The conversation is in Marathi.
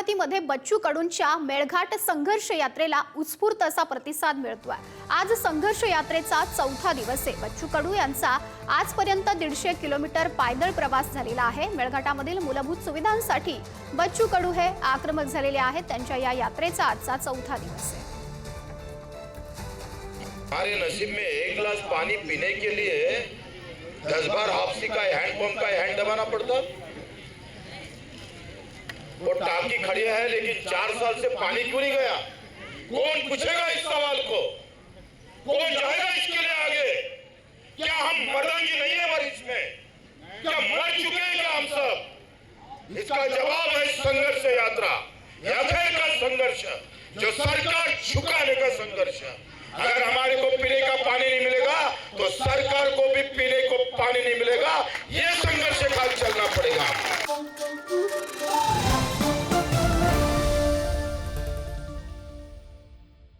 अमरावतीमध्ये बच्चू कडूंच्या मेळघाट संघर्ष यात्रेला उत्स्फूर्त असा प्रतिसाद मिळतोय। आज संघर्ष यात्रेचा चौथा दिवस आहे। बच्चू कडू यांचा आजपर्यंत 150 किलोमीटर पायदळ प्रवास झालेला आहे। मेळघाटामधील मूलभूत सुविधांसाठी बच्चू कडू हे आक्रमक झालेले आहेत। त्यांच्या या यात्रेचा आजचा चौथा दिवस आहे। हमारे नसीब में एक गिलास पानी पीने के लिए 10 बार हाफसी का हैंडपंप का हैंड दबाना पड़ता। वो टाकी खड़ी है लेकिन 4 साल से पानी क्यों नहीं गया? कौन पूछेगा इस सवाल को? कौन जाएगा इसके लिए आगे? क्या हम मर्दांगी नहीं है बारिश में? क्या मर चुके हैं क्या हम सब? इसका जवाब है संघर्ष यात्रा, यात्रा का संघर्ष, जो सरकार झुकाने का संघर्ष। अगर हमारे को पीने का पानी नहीं मिलेगा तो सरकार को भी पीने को पानी नहीं मिलेगा।